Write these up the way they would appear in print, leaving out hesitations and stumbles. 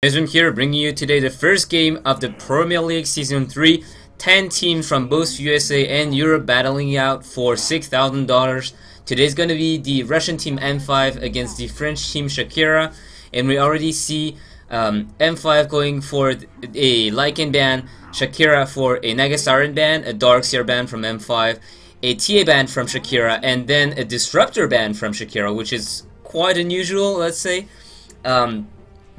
Myzzrym here, bringing you today the first game of the Premier League Season 3. 10 teams from both USA and Europe battling out for $6,000. Today's going to be the Russian team M5 against the French team Shakira. And we already see M5 going for a Lycan ban, Shakira for a Nagasarin ban, a Darkseer ban from M5, a TA ban from Shakira, and then a Disruptor ban from Shakira, which is quite unusual, let's say.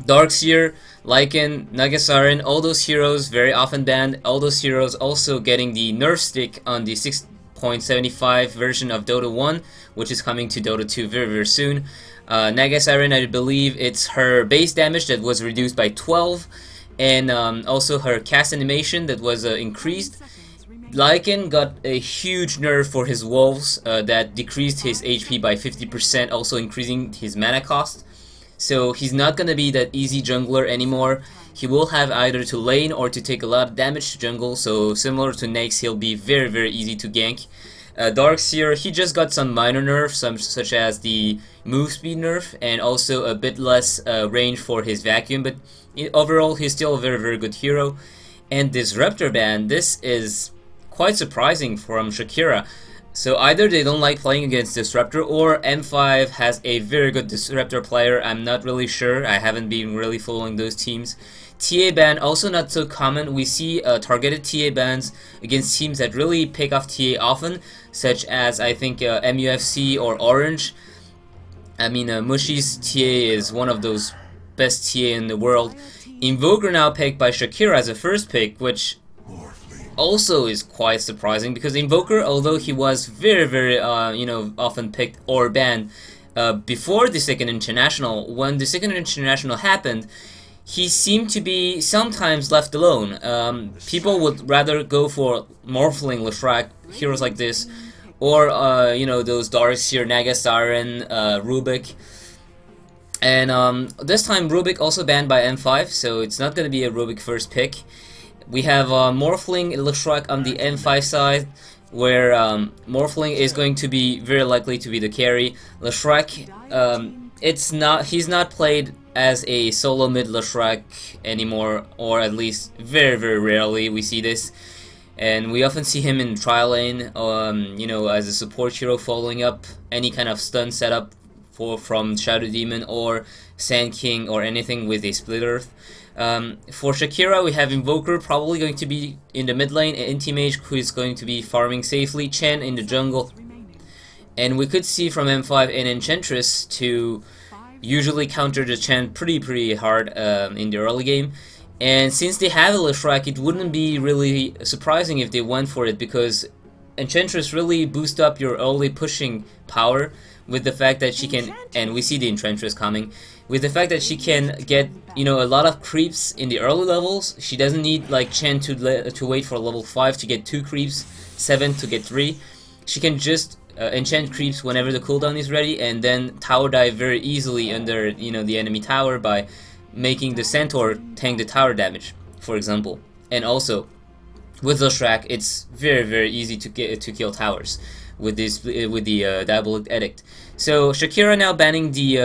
Darkseer, Lycan, Nagasarin, all those heroes very often banned. All those heroes also getting the nerf stick on the 6.75 version of Dota 1, which is coming to Dota 2 very soon. Nagasarin, I believe it's her base damage that was reduced by 12, and also her cast animation that was increased. Lycan got a huge nerf for his wolves that decreased his HP by 50%, also increasing his mana cost. So he's not gonna be that easy jungler anymore. He will have either to lane or to take a lot of damage to jungle, so similar to Nyx, he'll be very easy to gank. Darkseer, he just got some minor nerfs, such as the move speed nerf, and also a bit less range for his vacuum, but overall he's still a very good hero. And Disruptor ban, this is quite surprising from Shakira. So either they don't like playing against Disruptor, or M5 has a very good Disruptor player. I'm not really sure. I haven't been really following those teams. TA ban, also not so common. We see targeted TA bans against teams that really pick off TA often, such as I think MUFC or Orange. I mean, Mushi's TA is one of those best TA in the world. Invoker now picked by Shakira as a first pick, which also is quite surprising, because Invoker, although he was very often picked or banned before the second international, when the second international happened, he seemed to be sometimes left alone. People would rather go for Morphling, Leshrac, heroes like this, or those Darkseer, Nagasarin, Rubik. And this time Rubik also banned by M5, so it's not going to be a Rubik first pick. We have Morphling, Leshrac on the M5 side, where Morphling is going to be very likely to be the carry. Leshrac, he's not played as a solo mid Leshrac anymore, or at least very rarely we see this. And we often see him in trial lane, as a support hero, following up any kind of stun setup from Shadow Demon or Sand King or anything with a Split Earth. For Shakira, we have Invoker probably going to be in the mid lane, and Anti-Mage who is going to be farming safely, Chen in the jungle. And we could see from M5 an Enchantress to usually counter the Chen pretty hard in the early game. And since they have a Leshrac, it wouldn't be really surprising if they went for it, because Enchantress really boosts up your early pushing power with the fact that she can, and we see the Enchantress coming, with the fact that she can get a lot of creeps in the early levels. She doesn't need like Chen to wait for level 5 to get 2 creeps, 7 to get 3. She can just enchant creeps whenever the cooldown is ready, and then tower dive very easily under the enemy tower by making the Centaur tank the tower damage, for example. And also with Leshrac, it's very easy to kill towers with the Double Edict. So Shakira now banning the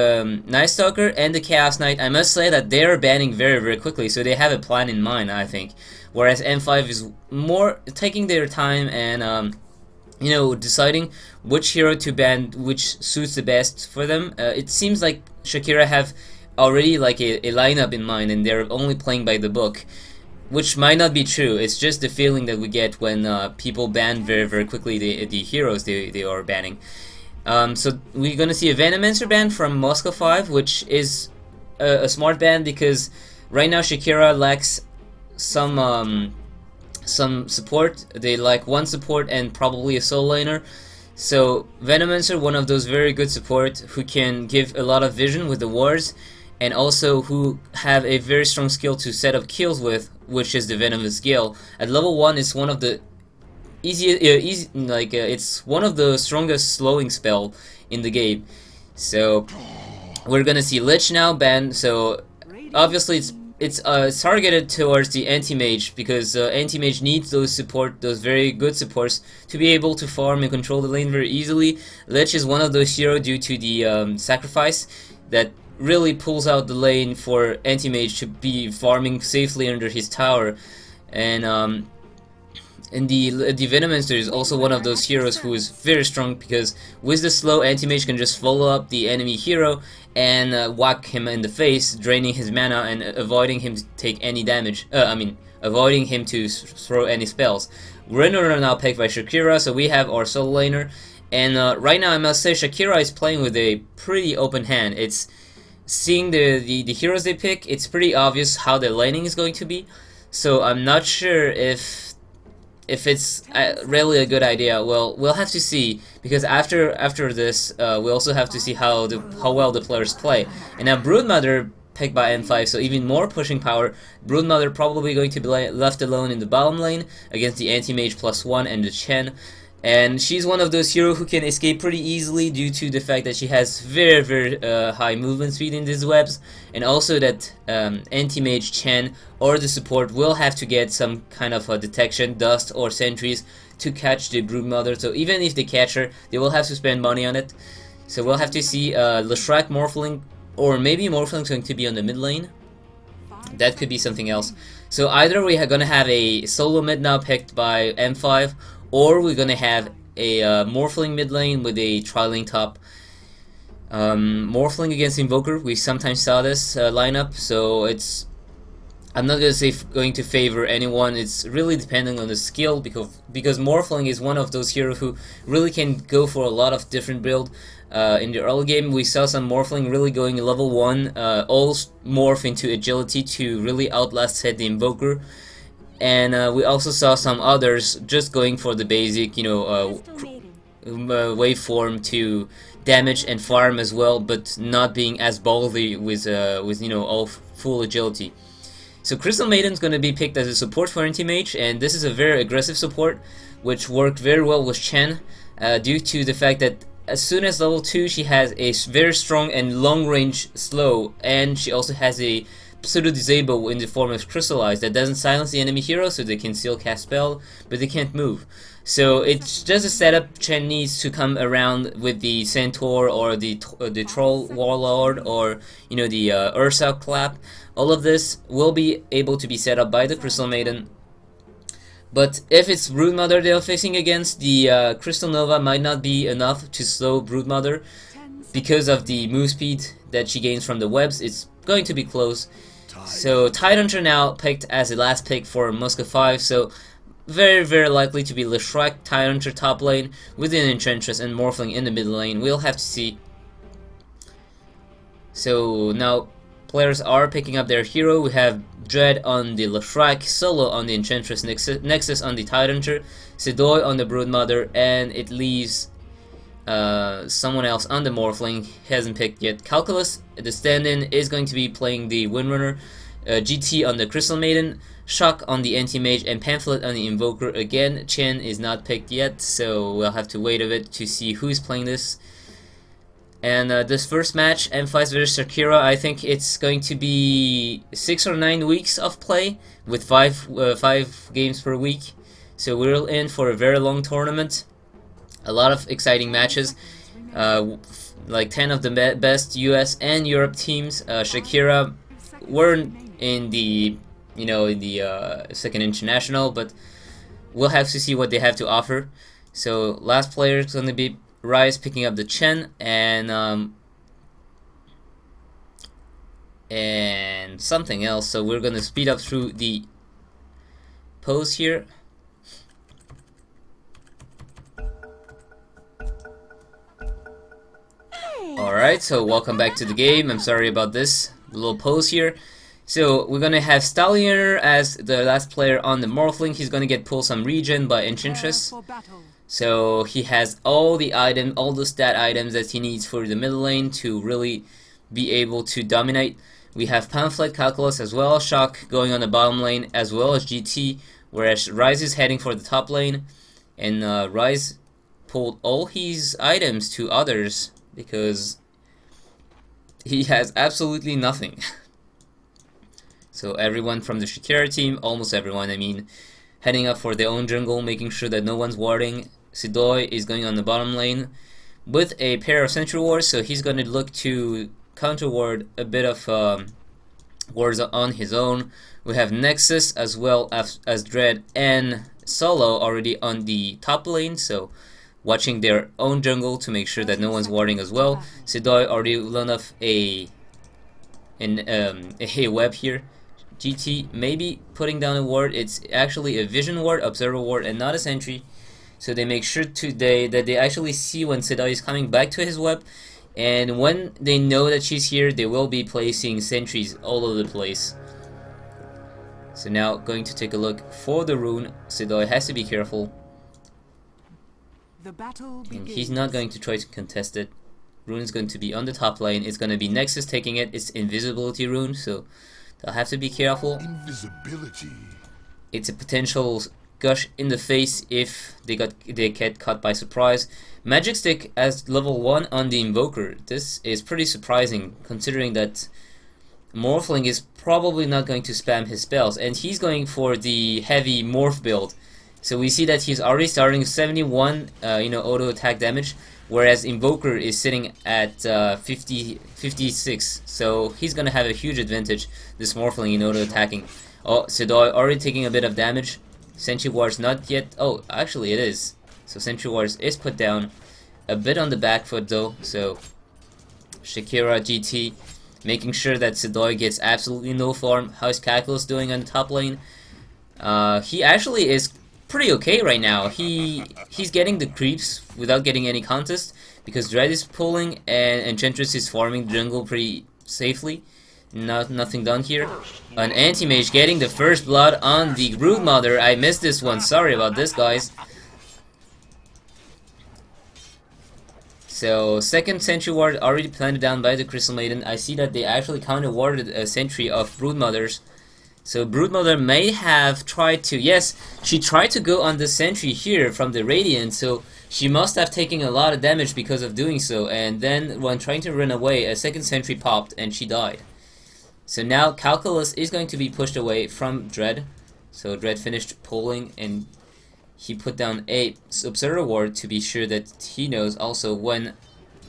Night Stalker and the Chaos Knight. I must say that they are banning very quickly, so they have a plan in mind, I think. Whereas M5 is more taking their time and deciding which hero to ban, which suits the best for them. It seems like Shakira have already like a lineup in mind, and they're only playing by the book, which might not be true. It's just the feeling that we get when people ban very quickly the heroes they are banning. So we're gonna see a Venomancer ban from Moscow 5, which is a smart ban, because right now Shakira lacks some support. They lack one support and probably a soul laner. So Venomancer, one of those very good support who can give a lot of vision with the wards, and also who have a very strong skill to set up kills with, which is the Venomous Gale. At level 1, it's one of the it's one of the strongest slowing spell in the game. So we're gonna see Lich now banned. So obviously it's targeted towards the Anti-Mage, because Anti-Mage needs those very good supports to be able to farm and control the lane very easily. Lich is one of those heroes due to the sacrifice that really pulls out the lane for anti-mage to be farming safely under his tower. And the Venomancer is also one of those heroes who is very strong, because with the slow, anti-mage can just follow up the enemy hero and whack him in the face, draining his mana and avoiding him to take any damage. Avoiding him to throw any spells. Windrunner now picked by Shakira, so we have our solo laner. And right now I must say Shakira is playing with a pretty open hand. It's seeing the heroes they pick, it's pretty obvious how the laning is going to be. So I'm not sure if it's really a good idea. Well, we'll have to see, because after this, we also have to see how well the players play. And now Broodmother picked by N5, so even more pushing power. Broodmother probably going to be left alone in the bottom lane against the anti-mage +1 and the Chen. And she's one of those heroes who can escape pretty easily due to the fact that she has very high movement speed in these webs, and also that anti-mage Chen or the support will have to get some kind of a detection, dust or sentries to catch the Broodmother. So even if they catch her, they will have to spend money on it. So we'll have to see Leshrac Morphling, or maybe Morphling's going to be on the mid lane. That could be something else. So either we are going to have a solo mid now picked by M5, or we're gonna have a Morphling mid lane with a tri-lane top. Morphling against Invoker, we sometimes saw this lineup, so I'm not gonna say going to favor anyone. It's really depending on the skill, because Morphling is one of those heroes who really can go for a lot of different build. In the early game, we saw some Morphling really going level 1, all morph into agility to really outlast hit the Invoker. And we also saw some others just going for the basic, waveform to damage and farm as well, but not being as ballsy with all full agility. So Crystal Maiden's going to be picked as a support for anti-mage, and this is a very aggressive support, which worked very well with Chen, due to the fact that as soon as level 2, she has a very strong and long range slow, and she also has a pseudo-disable in the form of Crystallize that doesn't silence the enemy hero, so they can still cast spell, but they can't move. So it's just a setup Chen needs to come around with the Centaur or the Troll Warlord, or the Ursa Clap. All of this will be able to be set up by the Crystal Maiden. But if it's Broodmother they're facing against, the Crystal Nova might not be enough to slow Broodmother because of the move speed that she gains from the webs. It's going to be close. So Tidehunter now picked as the last pick for Musca 5, so very likely to be Leshrac Tidehunter top lane with an Enchantress and Morphling in the mid lane. We'll have to see. So now players are picking up their hero. We have Dread on the Leshrac, Solo on the Enchantress, Nexus on the Tidehunter, Sedoy on the Broodmother, and it leaves someone else on the Morphling. He hasn't picked yet. Calculus, the stand-in, is going to be playing the Windrunner, GT on the Crystal Maiden, Shock on the Anti-Mage, and Pamphlet on the Invoker. Again, Chen is not picked yet, so we'll have to wait a bit to see who's playing this. And this first match, M5 vs Shakira, I think it's going to be 6 or 9 weeks of play with 5 games per week. So we're in for a very long tournament. A lot of exciting matches, like 10 of the best US and Europe teams. Shakira weren't in the second international, but we'll have to see what they have to offer. So last player is going to be Ryze picking up the Chen, and something else. So we're going to speed up through the pose here. Alright, so welcome back to the game. I'm sorry about this little pause here. So we're gonna have Stallioner as the last player on the Morphling. He's gonna get pulled some regen by Enchantress. So he has all the stat items that he needs for the middle lane to really be able to dominate. We have Pamphlet, Calculus as well, Shock going on the bottom lane as well as GT, whereas Ryze is heading for the top lane, and Ryze pulled all his items to others because he has absolutely nothing. So everyone from the Shakira team, almost everyone I mean, heading up for their own jungle, making sure that no one's warding. Sedoy is going on the bottom lane with a pair of Sentry Wars, so he's going to look to counter ward a bit of wards on his own. We have Nexus as well as Dread and Solo already on the top lane, so watching their own jungle to make sure that no one's warding as well. Sidoi already learned off a web here. GT maybe putting down a ward. It's actually a vision ward, observer ward, and not a sentry. So they make sure that they actually see when Sidoi is coming back to his web, and when they know that she's here, they will be placing sentries all over the place. So now going to take a look for the rune. Sidoi has to be careful. The battle begins. And he's not going to try to contest it. Rune is going to be on the top lane. It's going to be Nexus taking it. It's invisibility rune, so they'll have to be careful. Invisibility. It's a potential gush in the face if they get caught by surprise. Magic Stick as level 1 on the Invoker. This is pretty surprising considering that Morphling is probably not going to spam his spells, and he's going for the heavy morph build. So we see that he's already starting 71 auto attack damage, whereas Invoker is sitting at 56. So he's gonna have a huge advantage, this Morphling, in auto attacking. Oh, Sidoi already taking a bit of damage. Sentry Wars not yet. Oh, actually it is. So Sentry Wars is put down. A bit on the back foot though. So Shakira, GT, making sure that Sidoi gets absolutely no farm. How's Calculus doing on the top lane? He actually is pretty okay right now. He's getting the creeps without getting any contest because Dread is pulling and Enchantress is farming the jungle pretty safely. Nothing done here. An anti-mage getting the first blood on the Broodmother. I missed this one. Sorry about this, guys. So second sentry ward already planted down by the Crystal Maiden. I see that they actually counter warded a sentry of Broodmothers. So Broodmother may have tried to, yes, she tried to go on the sentry here from the Radiant, so she must have taken a lot of damage because of doing so, and then when trying to run away, a second sentry popped and she died. So now Calculus is going to be pushed away from Dread. So Dread finished pulling and he put down a Observer Ward to be sure that he knows also when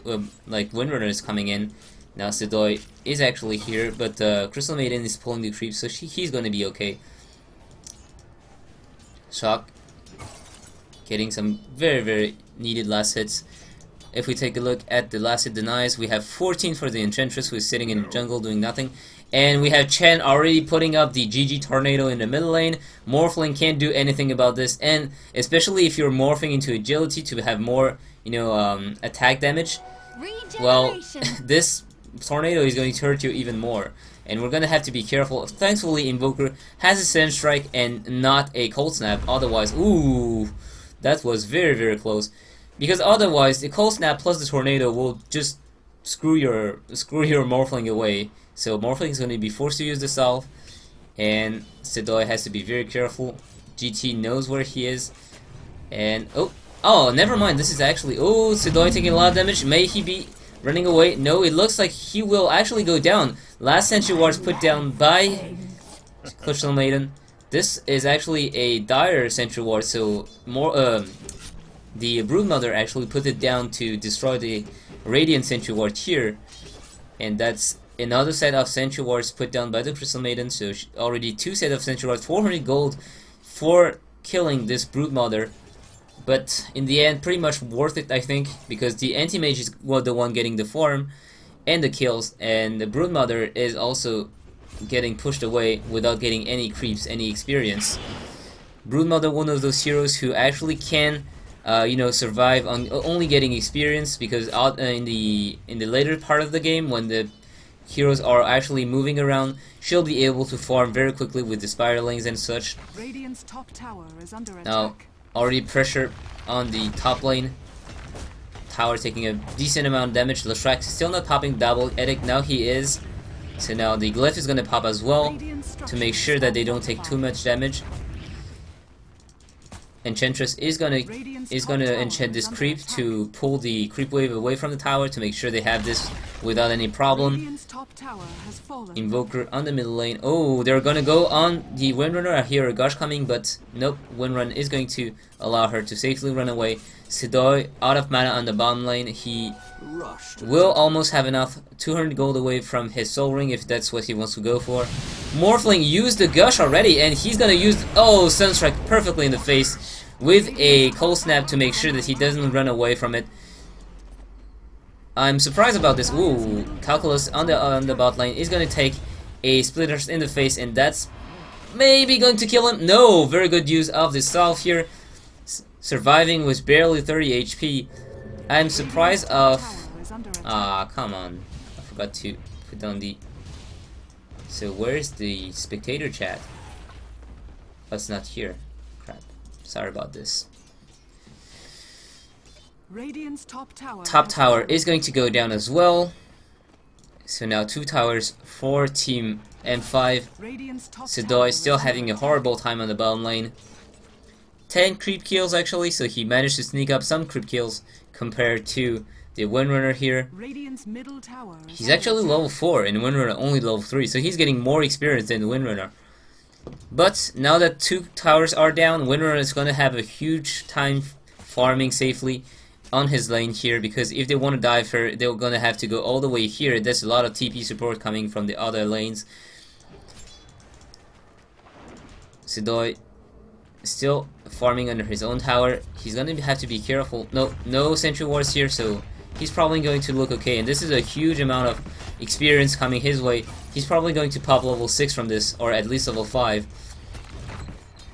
Windrunner is coming in. Now Sidoi is actually here, but Crystal Maiden is pulling the creep, so he's going to be okay. Shock getting some very, very needed last hits. If we take a look at the last hit denies, we have 14 for the Enchantress, who is sitting in the jungle doing nothing. And we have Chen already putting up the GG Tornado in the middle lane. Morphling can't do anything about this, and especially if you're morphing into agility to have more, attack damage, well, this Tornado is going to hurt you even more. And we're going to have to be careful. Thankfully, Invoker has a Sand Strike and not a Cold Snap. Otherwise, ooh, that was very, very close. Because otherwise, the Cold Snap plus the Tornado will just screw your Morphling away. So Morphling is going to be forced to use the Salve, and Sidoi has to be very careful. GT knows where he is, and oh, never mind. This is actually Sidoi taking a lot of damage. May he be running away? No, it looks like he will actually go down. Last Sentry Ward put down by Crystal Maiden. This is actually a dire Sentry Ward, so the Broodmother actually put it down to destroy the Radiant Sentry Ward here, and that's another set of Sentry Wards put down by the Crystal Maiden. So already 2 sets of Sentry Wards, 400 gold for killing this Broodmother. But in the end, pretty much worth it, I think, because the Anti-Mage is the one getting the farm and the kills, and the Broodmother is also getting pushed away without getting any creeps, any experience. Broodmother, one of those heroes who actually can survive on only getting experience, because in the later part of the game, when the heroes are actually moving around, she'll be able to farm very quickly with the spiralings and such. Radiant's top tower is under attack. Now, already pressure on the top lane. Tower taking a decent amount of damage. Leshrac still not popping double edict. Now he is. So now the Glyph is gonna pop as well to make sure that they don't take too much damage. Enchantress is gonna enchant this creep to pull the creep wave away from the tower to make sure they have this without any problem. Radiant's top tower has fallen. Invoker on the middle lane. Oh, they're gonna go on the Windrunner. I hear a gush coming, but nope. Windrun is going to allow her to safely run away. Sidoi out of mana on the bottom lane. He will almost have enough 200 gold away from his soul ring if that's what he wants to go for. Morphling used the gush already, and he's gonna use Sunstrike perfectly in the face with a cold snap to make sure that he doesn't run away from it. I'm surprised about this. Ooh, Calculus on the bot lane is gonna take a splitters in the face, and that's maybe going to kill him. No, very good use of the salve here. Surviving with barely 30 HP. I'm surprised of... come on. I forgot to put down the... So where's the spectator chat? Oh, it's not here. Crap. Sorry about this. Radiant's top tower is going to go down as well. So now 2 towers for Team M5. Sidoi is still having a horrible time on the bottom lane. 10 creep kills actually, so he managed to sneak up some creep kills compared to the Windrunner here. He's actually level 4 and Windrunner only level 3, so he's getting more experience than the Windrunner. But now that 2 towers are down, Windrunner is going to have a huge time farming safely on his lane here, because if they want to dive her, they're going to have to go all the way here. There's a lot of TP support coming from the other lanes. Sidoi still farming under his own tower. He's gonna have to be careful. No sentry wards here, so he's probably going to look okay. And this is a huge amount of experience coming his way. He's probably going to pop level 6 from this, or at least level 5.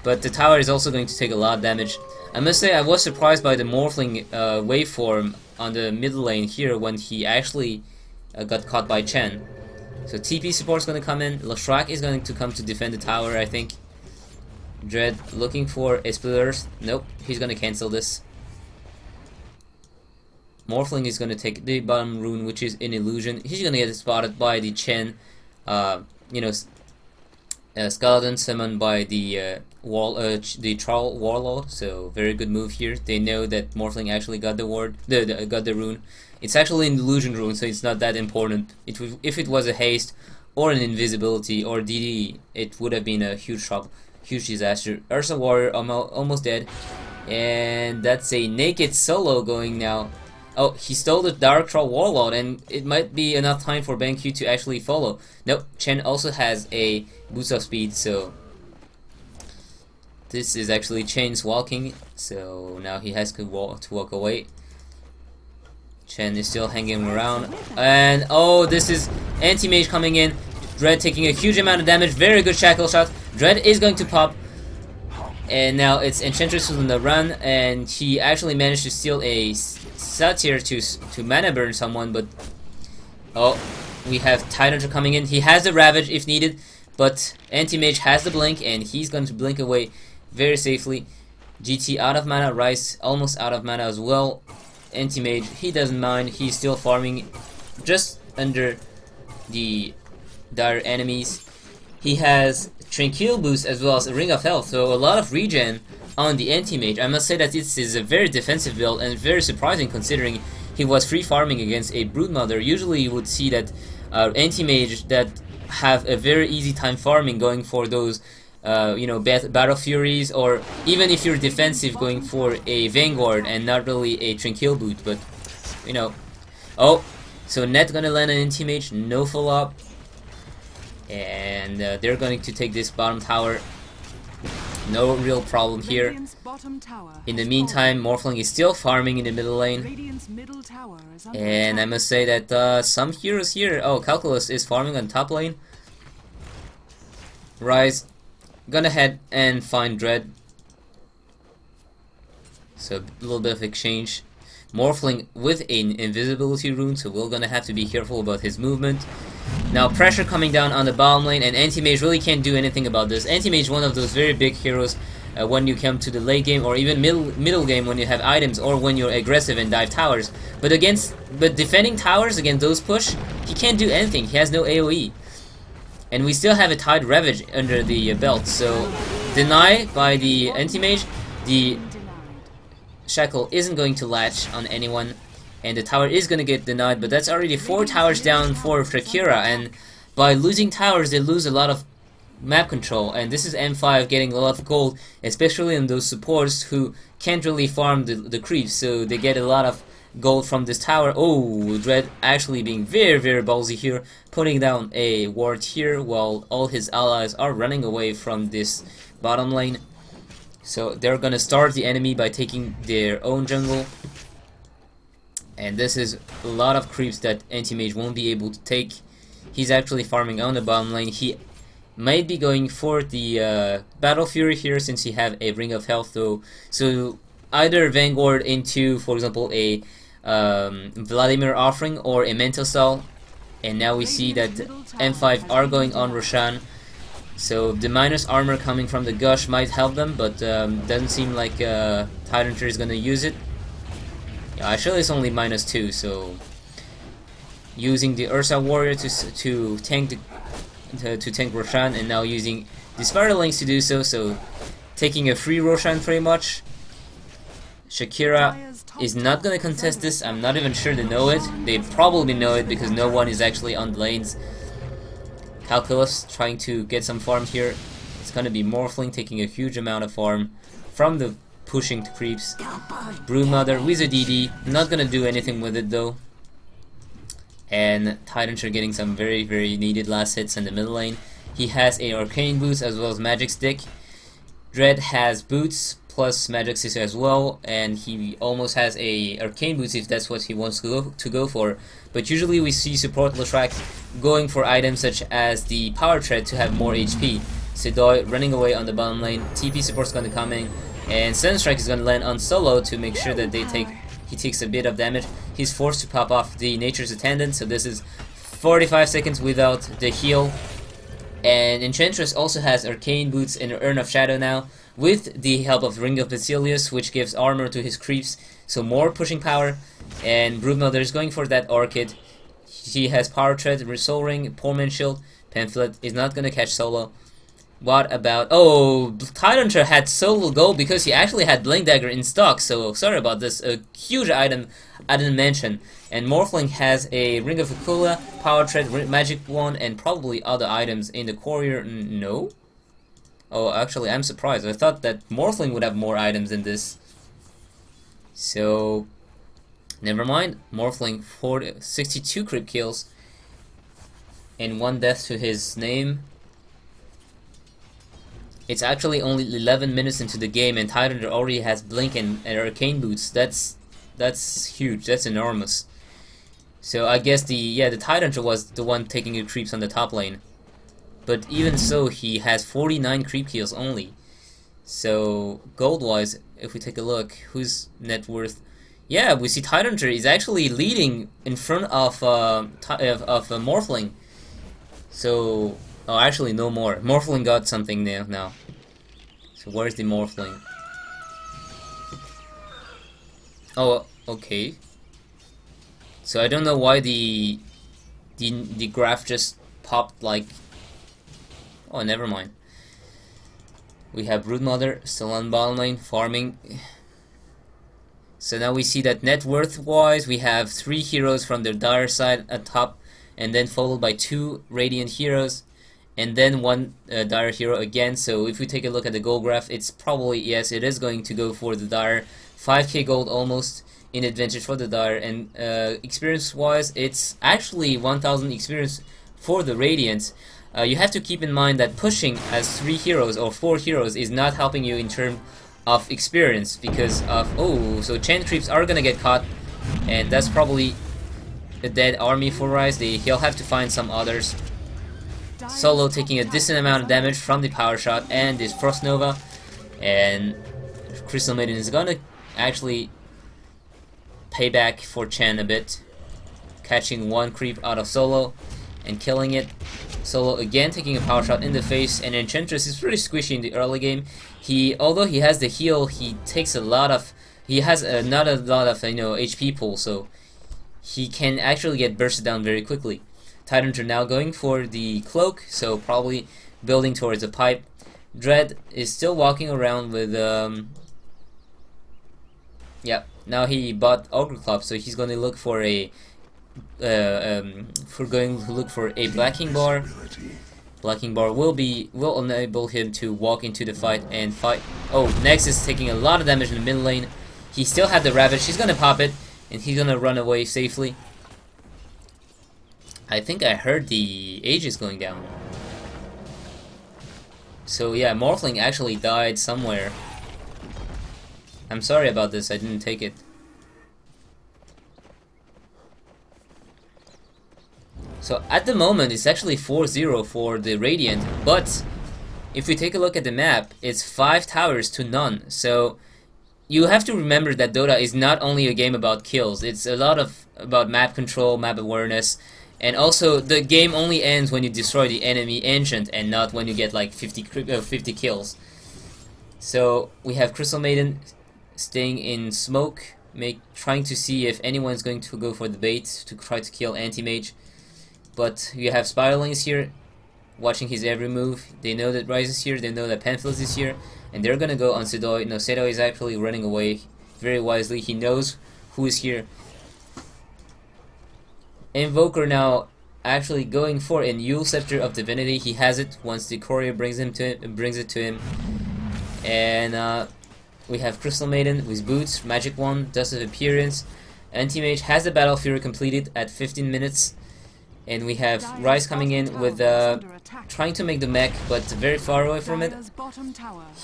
But the tower is also going to take a lot of damage. I must say I was surprised by the Morphling waveform on the middle lane here when he actually got caught by Chen. So TP support is going to come in. Lashrak is going to come to defend the tower, I think. Dread looking for a splitters. Nope, he's gonna cancel this. Morphling is gonna take the bottom rune, which is an illusion. He's gonna get spotted by the Chen, skeleton summoned by the Troll Warlord. So very good move here. They know that Morphling actually got the ward, got the rune. It's actually an illusion rune, so it's not that important. If it was a haste or an invisibility or DD, it would have been a huge trouble. Huge disaster. Ursa Warrior almost dead. And that's a naked solo going now. Oh, he stole the Dark Troll Warlord, and it might be enough time for BenQ to actually follow. Nope, Chen also has a boost of speed, so this is actually Chen's walking, so now he has to walk away. Chen is still hanging around, and oh, this is anti-mage coming in. Dread taking a huge amount of damage. Very good shackle shot. Dread is going to pop. And now it's Enchantress on the run. And he actually managed to steal a Satyr to mana burn someone. But oh, we have Tidehunter coming in. He has the Ravage if needed. But Anti-Mage has the Blink. And he's going to blink away very safely. GT out of mana. Ryze almost out of mana as well. Anti-Mage, he doesn't mind. He's still farming just under the dire enemies. He has Tranquil boost as well as a Ring of Health, so a lot of regen on the Anti-Mage. I must say that this is a very defensive build and very surprising considering he was free farming against a Broodmother. Usually you would see that Anti-Mage that have a very easy time farming going for those Battle Furies, or even if you're defensive going for a Vanguard and not really a Tranquil boot, but oh, so Net gonna land an Anti-Mage, no follow-up. And they're going to take this bottom tower. No real problem here. In the meantime, Morphling is still farming in the middle lane. And I must say that some heroes here... Oh, Calculus is farming on top lane. Ryze gonna head and find Dread. So a little bit of exchange. Morphling with an invisibility rune, so we're gonna have to be careful about his movement. Now pressure coming down on the bottom lane, and Anti-Mage really can't do anything about this. Anti-Mage is one of those very big heroes when you come to the late game, or even middle game when you have items, or when you're aggressive and dive towers. But defending towers against those push, he can't do anything. He has no AoE. And we still have a Tide Ravage under the belt, so deny by the Anti-Mage. The Shackle isn't going to latch on anyone. and the tower is gonna get denied, but that's already 4 towers down for Shakira, and by losing towers they lose a lot of map control, and this is M5 getting a lot of gold, especially in those supports who can't really farm the creeps, so they get a lot of gold from this tower. Oh, Dread actually being very ballsy here, putting down a ward here while all his allies are running away from this bottom lane. So they're gonna starve the enemy by taking their own jungle, and this is a lot of creeps that anti-mage won't be able to take. He's actually farming on the bottom lane. He might be going for the Battle Fury here since he have a Ring of Health though. So either Vanguard into, for example, a Vladimir Offering or a Mental Cell. And now we see that M5 are going on Roshan. So the minus armor coming from the Gush might help them, but doesn't seem like Tyranitar is gonna use it. Yeah, actually it's only -2, so using the Ursa Warrior to tank to tank Roshan, and now using the Spiral Links to do so. So taking a free Roshan pretty much. Shakira is not gonna contest this. I'm not even sure they know it. They probably know it because no one is actually on the lanes. Calculus trying to get some farm here. It's gonna be Morphling taking a huge amount of farm from the pushing creeps. Broodmother with a DD, not gonna do anything with it though. And Tyranitar getting some very needed last hits in the middle lane. He has a Arcane Boots as well as Magic Stick. Dread has Boots plus Magic Stick as well, and he almost has a Arcane Boots if that's what he wants to go for. But usually we see support Leshrac going for items such as the Power Tread to have more HP. Sidoi running away on the bottom lane. TP support's gonna come in, and Sunstrike is gonna land on solo to make sure that he takes a bit of damage. He's forced to pop off the Nature's Attendant, so this is 45 seconds without the heal. And Enchantress also has Arcane Boots and Urn of Shadow now, with the help of Ring of Basilius, which gives armor to his creeps, so more pushing power. And Broodmother is going for that Orchid. She has Power Tread, Soul Ring, Poorman Shield. Pamphlet is not gonna catch solo. What about... Oh, Tyranitar had solo gold because he actually had Blink Dagger in stock, so sorry about this. A huge item I didn't mention. And Morphling has a Ring of Akula, Power Tread, Magic Wand, and probably other items in the Courier. No? Oh, actually, I'm surprised. I thought that Morphling would have more items in this. So, never mind. Morphling, 62 creep kills, and 1 death to his name. It's actually only 11 minutes into the game, and Tyranitar already has Blink and Arcane Boots. That's huge. That's enormous. So I guess the Tyranitar was the one taking the creeps on the top lane. But even so, he has 49 creep kills only. So gold-wise, if we take a look, who's net worth? Yeah, we see Tyranitar is actually leading in front of Morphling. So. Oh, actually, no more. Morphling got something now. So where's the Morphling? Oh, okay. So I don't know why the graph just popped like... Oh, never mind. We have Broodmother still on bottom lane farming. So now we see that net worth wise, we have 3 heroes from their dire side at top, and then followed by 2 Radiant heroes, and then 1 dire hero again. So if we take a look at the gold graph, it's probably, yes, it is going to go for the dire. 5k gold almost in advantage for the dire, and experience wise, it's actually 1000 experience for the Radiant. You have to keep in mind that pushing as 3 heroes or 4 heroes is not helping you in terms of experience because of... Oh, so chain creeps are gonna get caught, and that's probably a dead army for Ryze. He'll have to find some others. Solo taking a decent amount of damage from the power shot and this Frost Nova, and Crystal Maiden is gonna actually pay back for Chen a bit, catching 1 creep out of Solo and killing it. Solo again taking a power shot in the face, and Enchantress is pretty squishy in the early game. Although he has the heal, he takes a lot of... He has not a lot of HP pool, so he can actually get bursted down very quickly. Tyranitar now going for the cloak, so probably building towards a pipe. Dread is still walking around with yeah, Now he bought Ogre Club, so he's going to look for a Blacking Bar. Blacking Bar will enable him to walk into the fight and fight. Oh, Nex is taking a lot of damage in the mid lane. He still had the Ravage. He's gonna pop it, and he's gonna run away safely. I think I heard the Aegis going down. So yeah, Morphling actually died somewhere. I'm sorry about this, I didn't take it. So at the moment it's actually 4-0 for the Radiant, but if we take a look at the map, it's 5 towers to none. So you have to remember that Dota is not only a game about kills, it's a lot about map control, map awareness, and also the game only ends when you destroy the enemy ancient and not when you get like 50 kills. So we have Crystal Maiden staying in smoke, trying to see if anyone's going to go for the bait to try to kill Anti-Mage. But you have Spiralings here, watching his every move. They know that Ryze is here, they know that Pamphlet is here, and they're gonna go on Sedoy. No, Sedoy is actually running away very wisely. He knows who is here. Invoker now actually going for a Yule Scepter of Divinity. He has it once the courier brings it to him. And we have Crystal Maiden with boots, Magic Wand, Dust of Appearance. Anti-Mage has the Battle Fury completed at 15 minutes. And we have Ryze coming in with trying to make the mech, but very far away from it.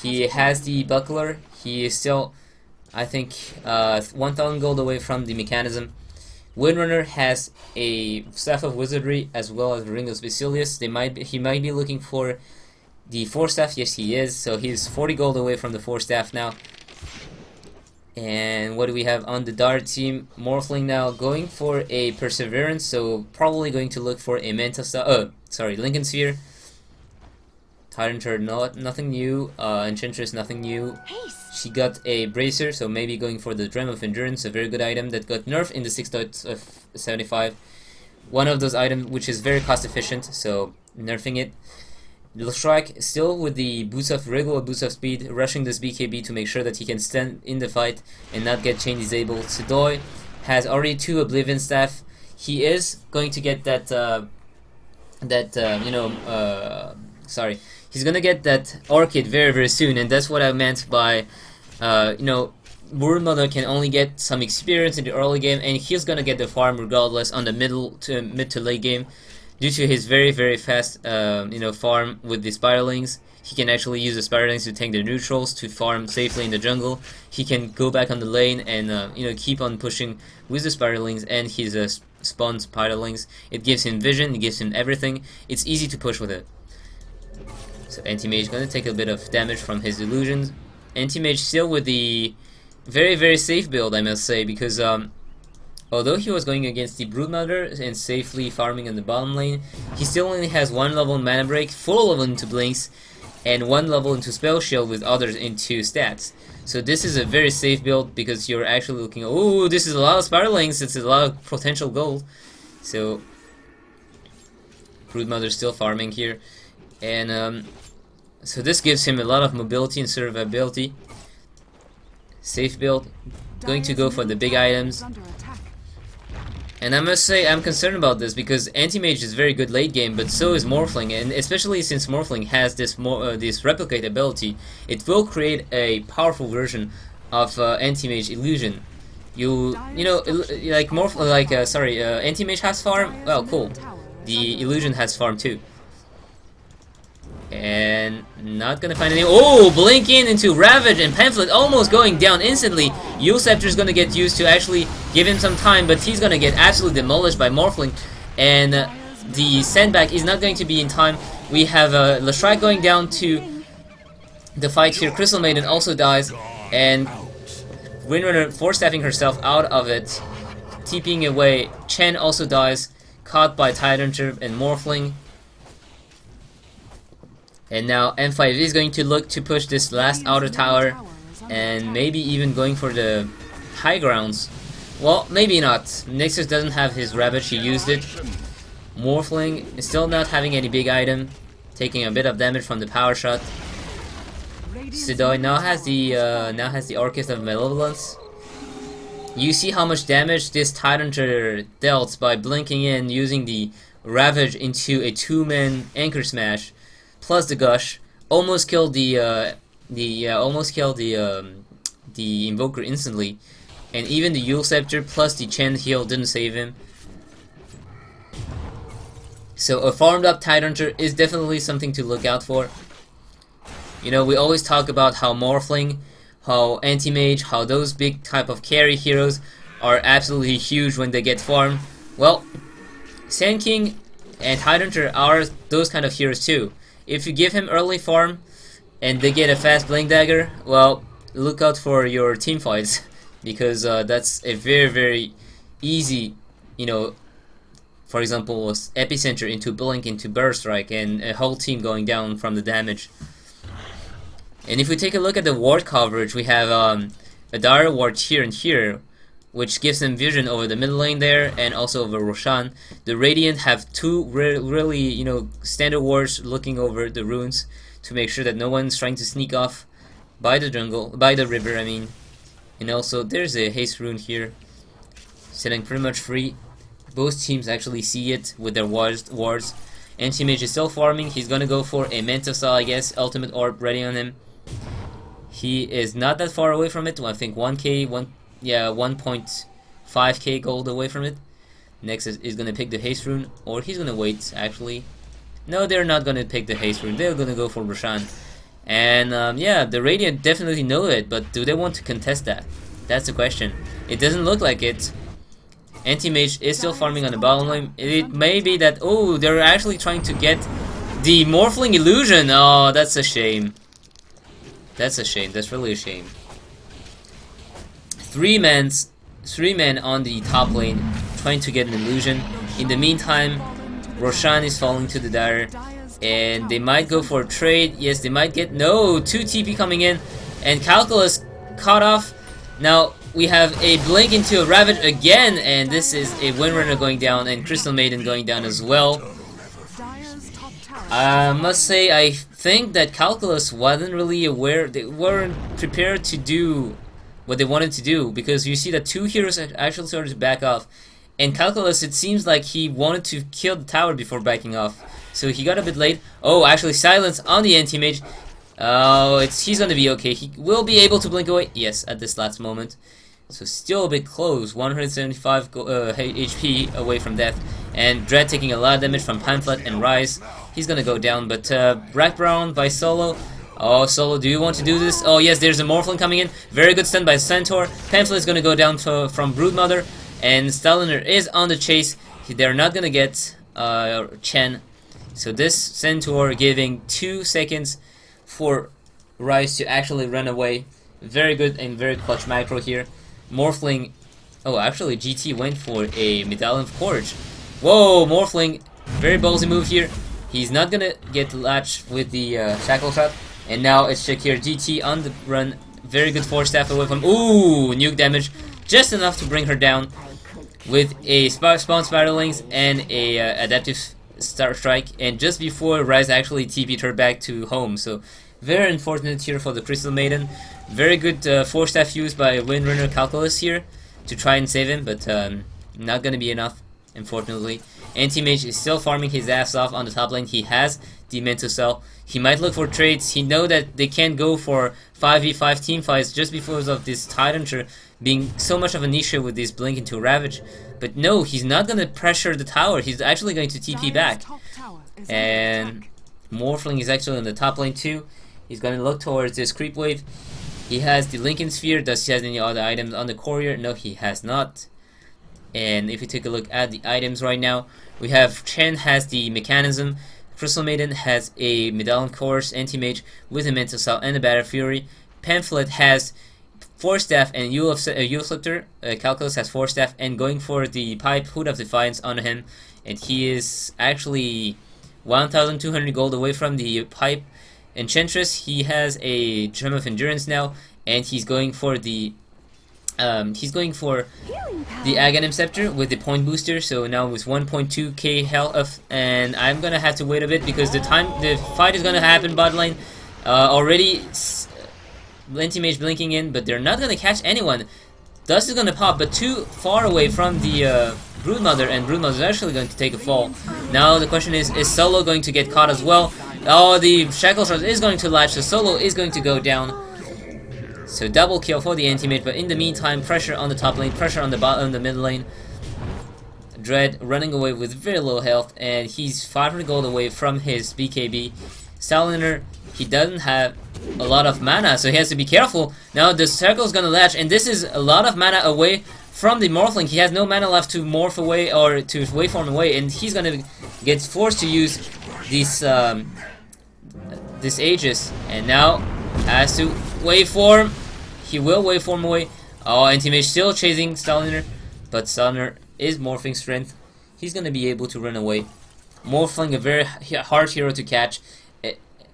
He has the Buckler. He is still, I think, 1,000 gold away from the Mechanism. Windrunner has a Staff of Wizardry as well as Ring of Basilius. He might be looking for the 4 staff. Yes, he is. So he's 40 gold away from the 4 staff now. And what do we have on the Dart team? Morphling now going for a Perseverance, so probably going to look for a Manta Star. Lincoln Sphere. Tyrant, nothing new. Enchantress, nothing new. She got a Bracer, so maybe going for the Drum of Endurance, a very good item that got nerfed in the 6.75. One of those items which is very cost efficient, so nerfing it. Strike still with the regular boots of speed, rushing this BKB to make sure that he can stand in the fight and not get chain disabled. Sedoy has already 2 Oblivion Staff. He is going to get that he's gonna get that Orchid very, very soon, and that's what I meant by Broodmother can only get some experience in the early game, and he's gonna get the farm regardless on the mid to late game. Due to his very, very fast farm with the Spiralings, he can actually use the Spiralings to tank the neutrals to farm safely in the jungle. He can go back on the lane and keep on pushing with the Spiralings and his spawn Spiralings. It gives him vision, it gives him everything. It's easy to push with it. So Anti-Mage gonna take a bit of damage from his illusions. Anti-Mage still with the very, very safe build, I must say, because although he was going against the Broodmother and safely farming in the bottom lane, he still only has 1 level in Mana Break, 4 level into Blinks, and 1 level into Spell Shield with others into stats. So this is a very safe build because you're actually looking, oh, this is a lot of Spiralings, it's a lot of potential gold. So Broodmother still farming here, and so this gives him a lot of mobility and survivability. Safe build, going to go for the big items. And I must say, I'm concerned about this because Anti-Mage is very good late game, but so is Morphling, and especially since Morphling has this replicate ability, it will create a powerful version of Anti-Mage illusion. Anti-Mage has farm. Well, cool. The illusion has farm too. And not gonna find any. Oh, blink into Ravage, and Pamphlet almost going down instantly. Yule Scepter is gonna get used to actually give him some time, but he's gonna get absolutely demolished by Morphling, and the sandbag is not going to be in time. We have Leshrac going down to the fight here. Crystal Maiden also dies, and Windrunner force-staffing herself out of it, TPing away. Chen also dies, caught by Tyrant and Morphling. And now M5 is going to look to push this last outer tower and maybe even going for the high grounds. Well, maybe not. Nexus doesn't have his Ravage, he used it. Morphling is still not having any big item, taking a bit of damage from the power shot. Sedoy now has the Orchid of Malevolence. You see how much damage this Tidehunter dealt by blinking in using the Ravage into a 2-man anchor smash, plus the gush, almost killed the Invoker instantly, and even the Yule Scepter plus the Chen heal didn't save him. So a farmed up Tidehunter is definitely something to look out for. You know, we always talk about how Morphling, how Anti-Mage, how those big type of carry heroes are absolutely huge when they get farmed. Well, Sand King and Tidehunter are those kind of heroes too. If you give him early farm and they get a fast Blink Dagger, well, look out for your team fights because that's a very easy, you know, for example, Epicenter into Blink into Burst Strike and a whole team going down from the damage. And if we take a look at the ward coverage, we have a dire ward here and here, which gives them vision over the middle lane there and also over Roshan. The Radiant have two really, you know, standard wards looking over the runes to make sure that no one's trying to sneak off by the jungle, by the river, I mean. And also there's a haste rune here, sitting pretty much free. Both teams actually see it with their wards. Anti-Mage is still farming. He's gonna go for a Manta Style, I guess, Ultimate Orb ready on him. He is not that far away from it. I think 1.5k gold away from it. Next is gonna pick the haste rune, or he's gonna wait. Actually, no, they're not gonna pick the haste rune. They're gonna go for Roshan. And yeah, the Radiant definitely know it, but do they want to contest that? That's the question. It doesn't look like it. Anti-Mage is still farming on the bottom lane. It may be that, oh, they're actually trying to get the Morphling illusion. Oh, that's a shame. That's a shame. That's really a shame. Three men on the top lane trying to get an illusion. In the meantime, Roshan is falling to the dire, and they might go for a trade. Yes, they might get no 2 TP coming in, and Calculus caught off. Now we have a blink into a Ravage again, and this is a Windrunner going down and Crystal Maiden going down as well. I must say, I think that Calculus wasn't really aware. They weren't prepared to do what they wanted to do, because you see that 2 heroes actually started to back off, and Calculus, it seems like he wanted to kill the tower before backing off, so he got a bit late. Oh, actually silence on the Anti-Mage. Oh, he's gonna be okay. He will be able to blink away. Yes, at this last moment. So still a bit close. 175 HP away from death. And Dread taking a lot of damage from Pamphlet and Ryze. He's gonna go down, but Wraparound by Solo. Oh, Solo, do you want to do this? Oh yes, there's a Morphling coming in. Very good stun by Centaur. Pamphlet is gonna go down from Broodmother. And Staliner is on the chase. They're not gonna get Chen. So this Centaur giving 2 seconds for Ryze to actually run away. Very good and very clutch macro here. Morphling, oh actually GT went for a Medallion of Courage. Whoa, Morphling, very ballsy move here. He's not gonna get latched with the Shackle Trap. And now it's Shakira GT on the run. Very good Force Staff away from, ooh, nuke damage. Just enough to bring her down with a Spawn Spiralings and a Adaptive Star Strike. And just before Ryze actually TP'd her back to home. So very unfortunate here for the Crystal Maiden. Very good Force Staff used by Windrunner Calculus here to try and save him, but not gonna be enough, unfortunately. Anti-Mage is still farming his ass off on the top lane. He has the Mental Cell. He might look for trades. He know that they can't go for 5v5 team fights just because of this Tidehunter being so much of an issue with this Blink into Ravage. But no, he's not gonna pressure the tower. He's actually going to TP back. And Morphling is actually in the top lane too. He's gonna look towards this creep wave. He has the Lincoln Sphere. Does he have any other items on the courier? No, he has not. And if we take a look at the items right now, we have Chen has the Mechanism, Crystal Maiden has a Medallion Course, Anti-Mage with a Mental Cell and a Battle Fury. Pamphlet has Force Staff and Yule Scepter. Calculus has Force Staff and going for the Pipe Hood of Defiance on him. And he is actually 1,200 gold away from the Pipe. Enchantress, he has a Gem of Endurance now, and he's going for the Aghanim Scepter with the point booster. So now with 1.2k health, and I'm gonna have to wait a bit because the fight is gonna happen bot lane. Already Anti-Mage blinking in, but they're not gonna catch anyone. Dust is gonna pop, but too far away from the Broodmother, and Broodmother is actually going to take a fall. Now the question is Solo going to get caught as well? Oh, the Shackle Shard is going to latch, so Solo is going to go down. So double kill for the anti-mage, but in the meantime, pressure on the top lane, pressure on the mid lane. Dread running away with very low health, and he's 500 gold away from his BKB. Saliner, he doesn't have a lot of mana, so he has to be careful. Now the circle is gonna latch, and this is a lot of mana away from the Morphling. He has no mana left to morph away or to waveform away, and he's gonna get forced to use this Aegis, and now has to waveform. He will waveform away. Oh, anti-mage still chasing Saliner, but Saliner is morphing strength. He's gonna be able to run away. Morphling, a very hard hero to catch,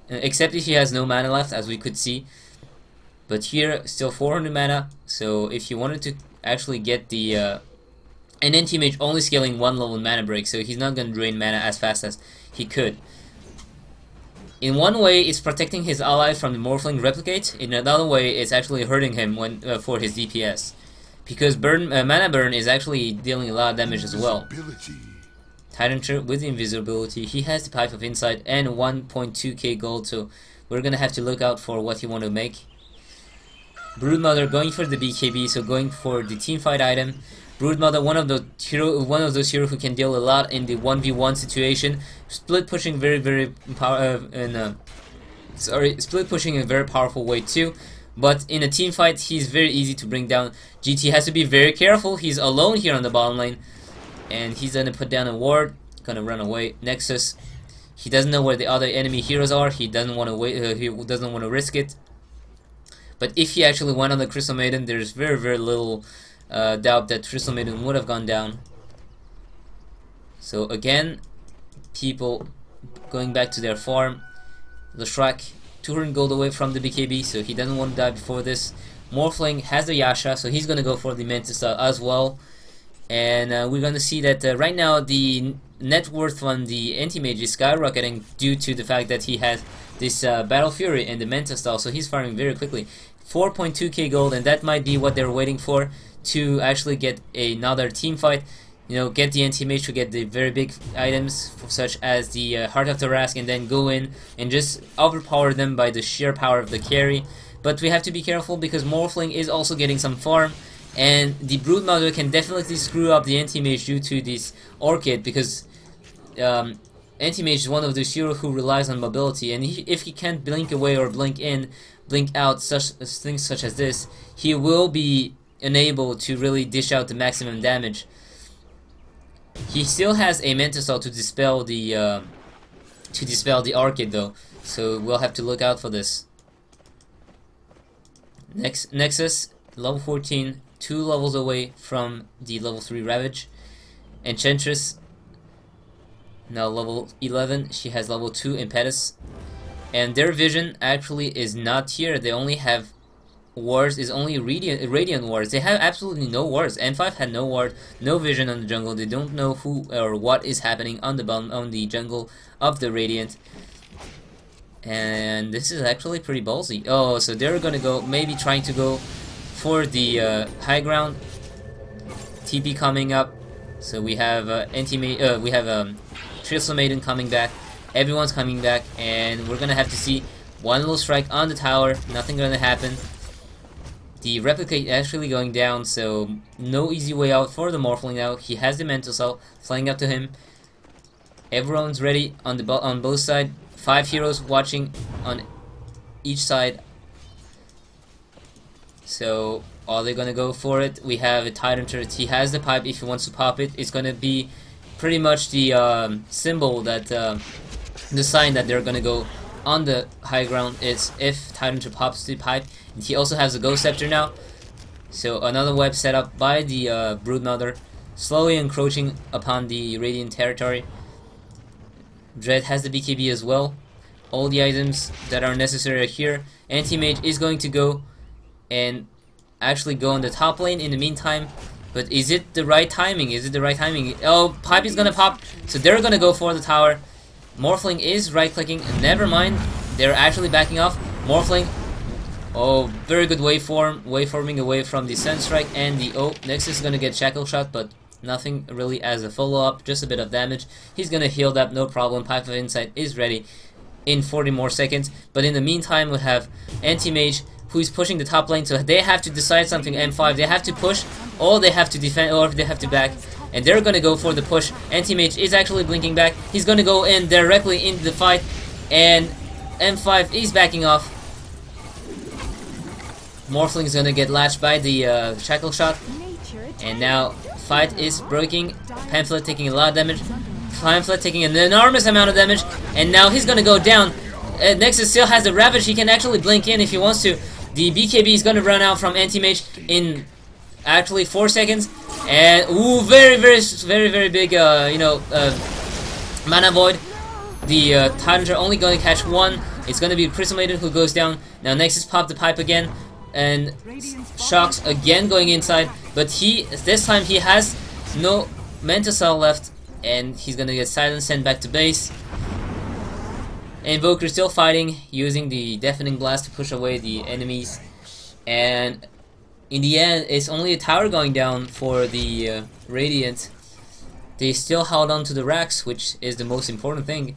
except if he has no mana left, as we could see. But here, still 400 mana, so if you wanted to actually get the an anti-mage only scaling 1 level mana break, so he's not gonna drain mana as fast as he could. In one way, it's protecting his ally from the Morphling replicate. In another way, it's actually hurting him when for his DPS, because mana burn is actually dealing a lot of damage as well. Tyranitar with invisibility, he has the Pipe of Insight and 1.2k gold, so we're gonna have to look out for what he want to make. Broodmother going for the BKB, so going for the teamfight item. Broodmother, one of those heroes who can deal a lot in the 1v1 situation. Split pushing split pushing in a very powerful way too. But in a team fight, he's very easy to bring down. GT has to be very careful. He's alone here on the bottom lane, and he's gonna put down a ward, gonna run away. Nexus, he doesn't know where the other enemy heroes are. He doesn't want to wait. He doesn't want to risk it. But if he actually went on the Crystal Maiden, there's very little doubt that Crystal Maiden would have gone down. So again, people going back to their farm. The Shrek, 200 gold away from the BKB, so he doesn't want to die before this. Morphling has the Yasha, so he's gonna go for the Mantis as well. And we're gonna see that right now the net worth on the anti-mage is skyrocketing due to the fact that he has this Battle Fury and the Mantis style, so he's farming very quickly. 4.2k gold, and that might be what they're waiting for to actually get another team fight. You know, get the anti-mage to get the very big items, such as the Heart of Tarask, and then go in and just overpower them by the sheer power of the carry. But we have to be careful because Morphling is also getting some farm, and the Broodmother can definitely screw up the anti-mage due to this Orchid, because anti-mage is one of those heroes who relies on mobility, and if he can't blink away or blink in, blink out, things such as this, he will be unable to really dish out the maximum damage. He still has a Mantisol to dispel the Orchid though, so we'll have to look out for this. Nexus, level 14, 2 levels away from the level 3 Ravage. Enchantress, now level 11, she has level 2 Impetus. And their vision actually is not here. They only have wards, is only radiant wards. They have absolutely no wards. N5 had no ward, no vision on the jungle. They don't know who or what is happening on the jungle of the Radiant. And this is actually pretty ballsy. Oh, so they're gonna go, maybe trying to go for the high ground. TP coming up. So we have Crystal Maiden coming back. Everyone's coming back, and we're gonna have to see one little strike on the tower. Nothing gonna happen. The Replicate actually going down, so no easy way out for the Morphling now. He has the Mental Cell flying up to him. Everyone's ready on both sides. 5 heroes watching on each side. So are they gonna go for it? We have a Tyranitar. He has the pipe if he wants to pop it. It's gonna be pretty much the symbol that the sign that they're gonna go on the high ground is if Tyranitar pops the pipe. And he also has a Ghost Scepter now, so another web set up by the Broodmother, slowly encroaching upon the Radiant territory. Dread has the BKB as well. All the items that are necessary are here. Anti-Mage is going to go and actually go on the top lane in the meantime. But is it the right timing? Is it the right timing? Oh, pipe is gonna pop, so they're gonna go for the tower. Morphling is right-clicking. Never mind, they're actually backing off. Morphling Oh, very good waveforming away from the Sun Strike and the Nexus is gonna get Shackle Shot, but nothing really as a follow-up, just a bit of damage. He's gonna heal that, no problem. Pipe of Insight is ready in 40 more seconds, but in the meantime we have Anti-Mage who's pushing the top lane, so they have to decide something. M5, they have to push, or they have to defend, or they have to back, and they're gonna go for the push. Anti-Mage is actually blinking back. He's gonna go in directly into the fight, and M5 is backing off. Morphling is gonna get latched by the Shackle Shot, and now fight is breaking. Pamphlet taking a lot of damage. Pamphlet taking an enormous amount of damage, and now he's gonna go down. Nexus still has the Ravage. He can actually blink in if he wants to. The BKB is gonna run out from Anti-Mage in actually 4 seconds, and ooh, very big, mana void. The Titans are only going to catch one. It's gonna be Crystal Maiden who goes down. Now Nexus popped the pipe again, and Shocks again going inside, but this time he has no Mental Cell left, and he's gonna get silenced, sent back to base. Invoker still fighting, using the Deafening Blast to push away the enemies, and in the end it's only a tower going down for the Radiant. They still held on to the racks, which is the most important thing.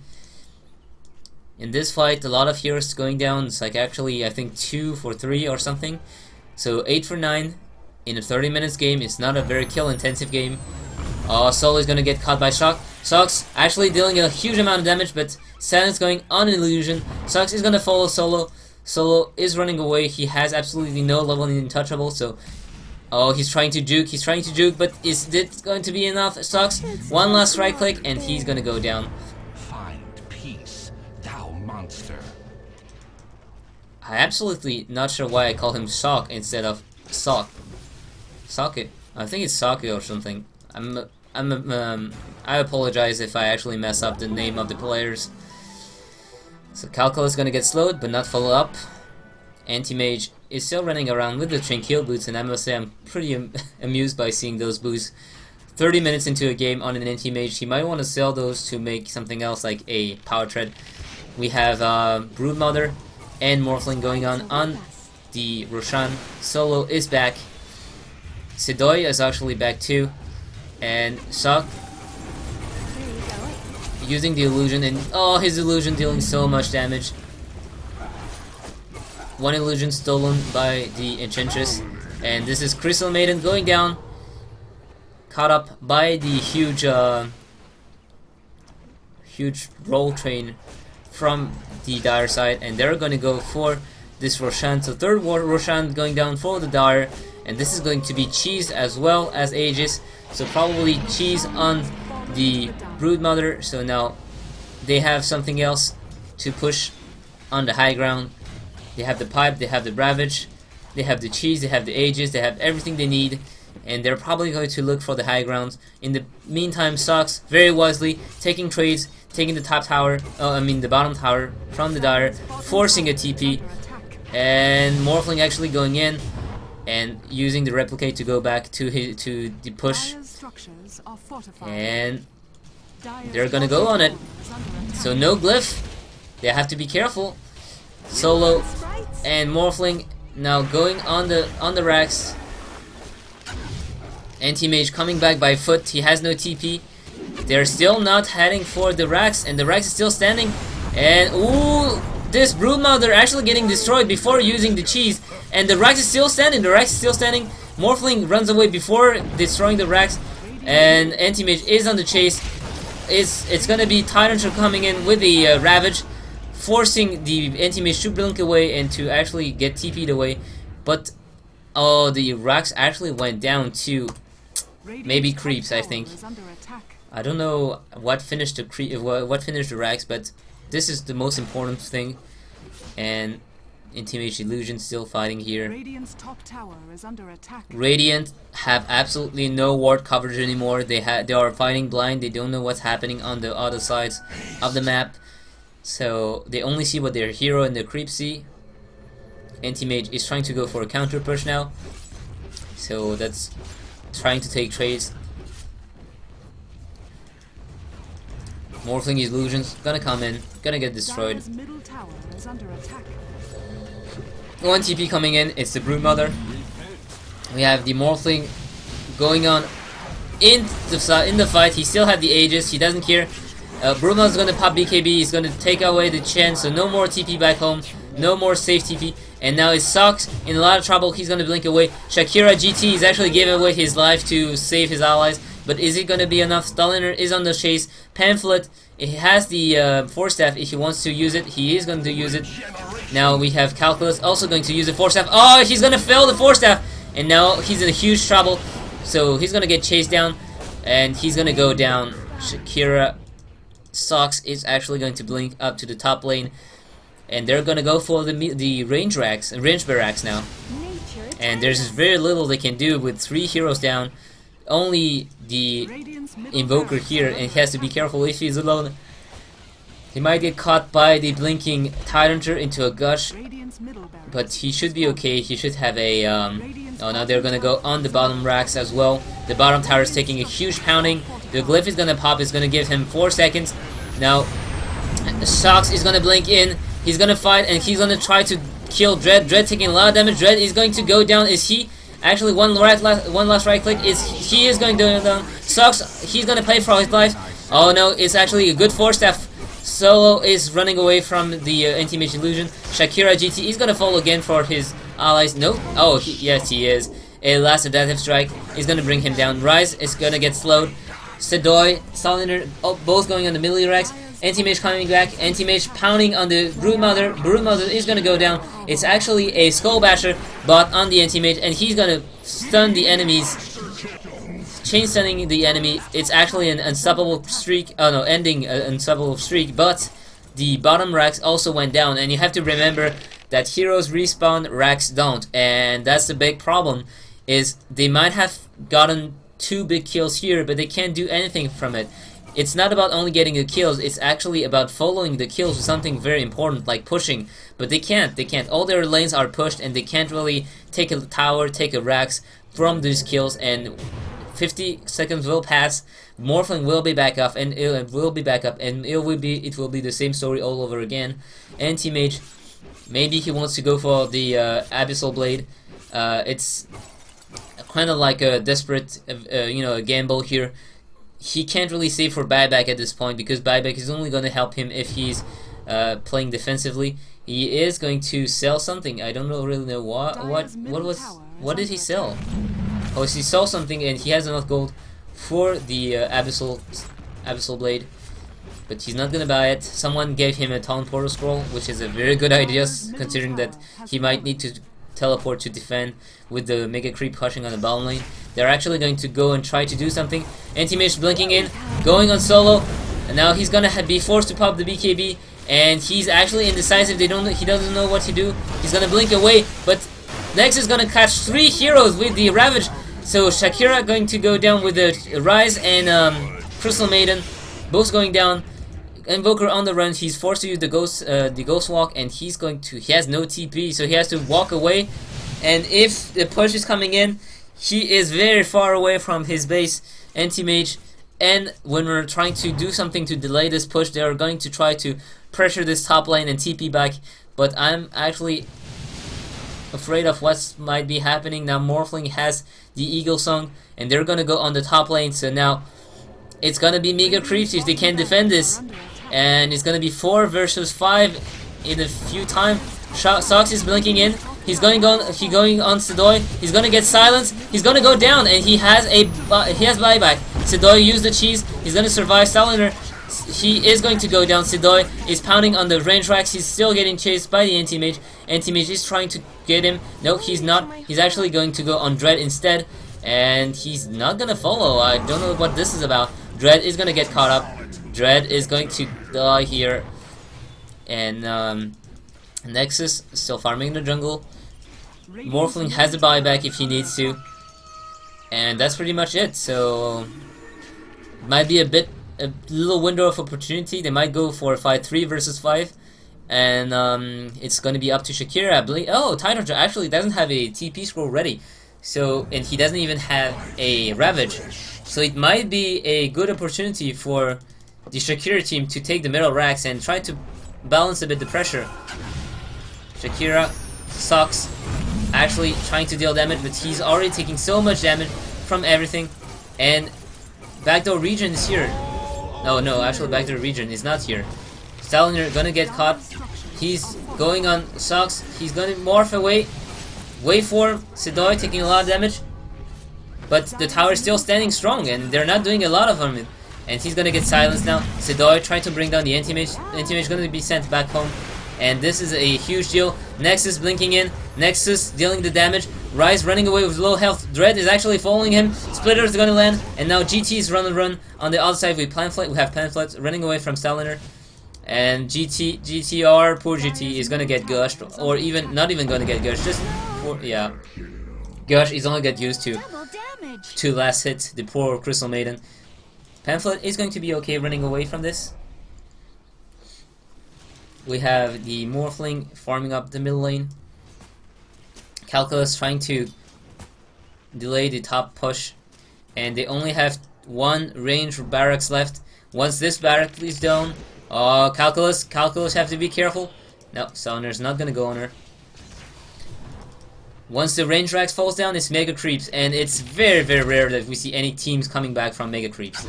In this fight, a lot of heroes going down. It's like actually I think 2 for 3 or something. So 8 for 9 in a 30 minutes game. It's not a very kill intensive game. Solo is gonna get caught by Shock. Shocks actually dealing a huge amount of damage, but Silence going on an illusion. Shocks is gonna follow Solo. Solo is running away. He has absolutely no level in Untouchable, so he's trying to juke, but is it going to be enough? Shocks, one last right click and he's gonna go down. I'm absolutely not sure why I call him Shock instead of Sock. Socket. I think it's Socket or something. I apologize if I actually mess up the name of the players. So Calculus is gonna get slowed, but not follow up. Anti-Mage is still running around with the Tranquil boots, and I must say I'm pretty amused by seeing those boots. 30 minutes into a game on an Anti-Mage, he might want to sell those to make something else like a Power Tread. We have Broodmother and Morphling going on the Roshan. Solo is back. Sedoy is actually back too, and Shock using the illusion, and his illusion dealing so much damage. One illusion stolen by the Enchantress, and this is Crystal Maiden going down, caught up by the huge roll train from the Dire side, and they're gonna go for this Roshan. So third Roshan going down for the Dire, and this is going to be Cheese as well as Aegis, so probably Cheese on the Broodmother. So now they have something else to push on the high ground. They have the pipe, they have the Ravage, they have the Cheese, they have the Aegis, they have everything they need, and they're probably going to look for the high ground. In the meantime, Shocks very wisely taking trades, taking the top tower, the bottom tower from the Dire, forcing a TP, and Morphling actually going in and using the Replicate to go back to the push, and they're gonna go on it. So no glyph, they have to be careful. Solo and Morphling now going on the racks. Anti-Mage coming back by foot. He has no TP. They're still not heading for the racks, and the racks is still standing. And ooh, this Broodmother actually getting destroyed before using the Cheese, and the racks is still standing. Morphling runs away before destroying the racks, and Anti-Mage is on the chase. It's gonna be Tyrantry coming in with the Ravage, forcing the Anti-Mage to blink away and to actually get TP'd away. But the racks actually went down to maybe creeps, I think. I don't know what finished the racks, but this is the most important thing. And Anti-Mage Illusion still fighting here. Radiant's top tower is under attack. Radiant have absolutely no ward coverage anymore. They are fighting blind. They don't know what's happening on the other sides of the map. So they only see what their hero and their creep see. Anti-Mage is trying to go for a counter push now. So that's trying to take trades. Morphling Illusions gonna come in, gonna get destroyed. Middle tower is under attack. One TP coming in. It's the Broodmother. We have the Morphling going on in the fight. He still had the Aegis. He doesn't care. Broodmother's gonna pop BKB. He's gonna take away the chance. So no more TP back home. No more safe TP. And now it sucks. In a lot of trouble. He's gonna blink away. Shakira GT is actually giving away his life to save his allies. But is it gonna be enough? Staliner is on the chase. Pamphlet. He has the Force Staff. If he wants to use it, he is going to use it. Now we have Calculus also going to use the Force Staff. Oh, he's gonna fail the Force Staff. And now he's in a huge trouble. So he's gonna get chased down. And he's gonna go down. Shakira Sox is actually going to blink up to the top lane. And they're gonna go for the range barracks now. And there's very little they can do with 3 heroes down. Only the Invoker here, and he has to be careful if he's alone. He might get caught by the blinking Tyranitar into a gush, but he should be okay. He should have a oh, now they're gonna go on the bottom racks as well. The bottom tower is taking a huge pounding. The glyph is gonna pop. It's gonna give him 4 seconds. Now Shox is gonna blink in. He's gonna fight, and he's gonna try to kill Dread. Dread taking a lot of damage. Dread is going to go down. Is he? Actually, one last right click is he is going to go down. Sucks. He's gonna play for his life. Oh no, it's actually a good Force Staff. Solo is running away from the anti-mage illusion. Shakira GT is gonna fall again for his allies. No. Oh, yes, he is. A last adaptive strike is gonna bring him down. Ryze is gonna get slowed. Sedoy, Staliner, both going on the melee racks. Anti-mage coming back. Anti-mage pounding on the Broodmother. Broodmother is gonna go down. It's actually a Skull Basher bot on the anti-mage, and he's gonna stun the enemies. Chain stunning the enemy. It's actually an unstoppable streak. Oh no, ending an unstoppable streak. But the bottom racks also went down, and you have to remember that heroes respawn, racks don't, and that's the big problem. Is they might have gotten 2 big kills here, but they can't do anything from it. It's not about only getting the kills, it's actually about following the kills with something very important, like pushing. But they can't. All their lanes are pushed, and they can't really take a tower, take a racks from these kills, and 50 seconds will pass, Morphling will be back up, and it will be back up, and it will be the same story all over again. Anti-mage, maybe he wants to go for the Abyssal Blade. It's kind of like a desperate, a gamble here. He can't really save for buyback at this point, because buyback is only going to help him if he's playing defensively. He is going to sell something. I don't really know what did he sell? Oh, he sold something, and he has enough gold for the Abyssal Blade, but he's not gonna buy it. Someone gave him a Talon Portal Scroll, which is a very good idea, considering that he might need to teleport to defend with the Mega Creep pushing on the bottom lane. They're actually going to go and try to do something. Anti-Mage blinking in, going on solo, and now he's gonna be forced to pop the BKB, and he's actually indecisive. He doesn't know what to do. He's gonna blink away, but Nex is gonna catch 3 heroes with the Ravage. So Shakira going to go down with the Ryze and Crystal Maiden, both going down. Invoker on the run. He's forced to use the Ghost Walk, and he has no TP, so he has to walk away. And if the push is coming in, he is very far away from his base, anti-mage. And when we're trying to do something to delay this push, they are going to try to pressure this top lane and TP back. But I'm actually afraid of what might be happening. Now Morphling has the Eagle Song, and they're gonna go on the top lane. So now it's gonna be Mega Creeps if they can defend this, and it's gonna be 4 versus 5 in a few time. Sox is blinking in. He's going on Sedoy. He's gonna get silenced. He's gonna go down, and he has buyback. Sedoy used the cheese. He's gonna survive Staliner. He is going to go down. Sedoy is pounding on the range racks. He's still getting chased by the anti-mage. Anti-mage is trying to get him. No, he's not. He's actually going to go on Dread instead, and he's not gonna follow. I don't know what this is about. Dread is gonna get caught up. Dread is going to die here, and Nexus still farming in the jungle. Morphling has a buyback if he needs to, and that's pretty much it. So might be a little window of opportunity. They might go for a fight 3 versus 5, and it's going to be up to Shakira, I believe. Oh, Tyranitar actually doesn't have a TP scroll ready, so, and he doesn't even have a Ravage, so it might be a good opportunity for the Shakira team to take the middle racks and try to balance a bit the pressure. Shakira Sucks. Actually trying to deal damage, but he's already taking so much damage from everything. And backdoor region is here. No, actually backdoor region is not here. Staliner gonna get caught. He's going on Sucks. He's gonna morph away. Waveform, Sidoi taking a lot of damage. But the tower is still standing strong and they're not doing a lot of harm. And he's gonna get silenced now. Sidoi trying to bring down the anti-mage. Anti-mage gonna be sent back home. And this is a huge deal. Nexus blinking in. Nexus dealing the damage. Ryze running away with low health. Dread is actually following him. Splitter is gonna land. And now GT is run. On the outside we have Pamphlet running away from Staliner. And GTR, poor GT is gonna get gushed. Or even, not even gonna get gushed. Just, yeah. Gush is only get used to last hit. The poor Crystal Maiden. Pamphlet is going to be okay running away from this. We have the Morphling farming up the middle lane. Calculus trying to delay the top push. And they only have one range barracks left. Once this barrack is down, Calculus have to be careful. No, Summoner's not gonna go on her. Once the range racks falls down, it's Mega Creeps. And it's very, very rare that we see any teams coming back from Mega Creeps.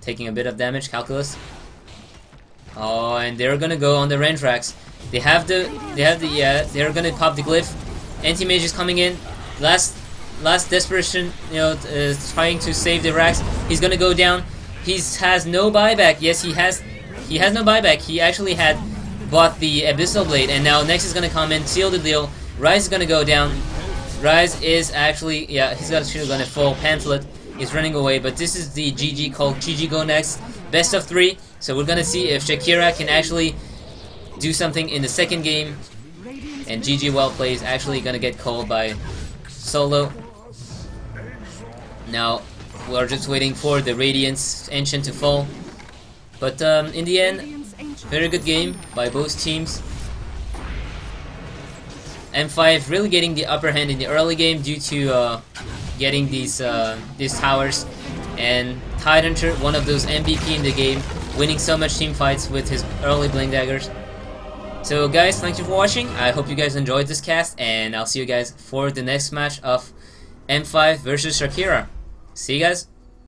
Taking a bit of damage, Calculus. Oh, and they're gonna go on the range racks. They're gonna pop the glyph. Anti-mage is coming in. Last desperation, trying to save the racks. He's gonna go down. He has no buyback. Yes, he has no buyback. He actually had bought the Abyssal Blade, and now Nex is gonna come in, seal the deal. Ryze is gonna go down. Ryze is actually, he's actually gonna fall. Pamphlet is running away, but this is the GG called GG Go Next. Best of 3. So we're gonna see if Shakira can actually do something in the second game. And GG Well Play is actually gonna get called by Solo. Now we're just waiting for the Radiance Ancient to fall. But in the end, very good game by both teams. M5 really getting the upper hand in the early game due to getting these towers, and Tidehunter, one of those MVP in the game, winning so much team fights with his early Blink Daggers. So guys, thank you for watching. I hope you guys enjoyed this cast, and I'll see you guys for the next match of M5 versus Shakira. See you guys.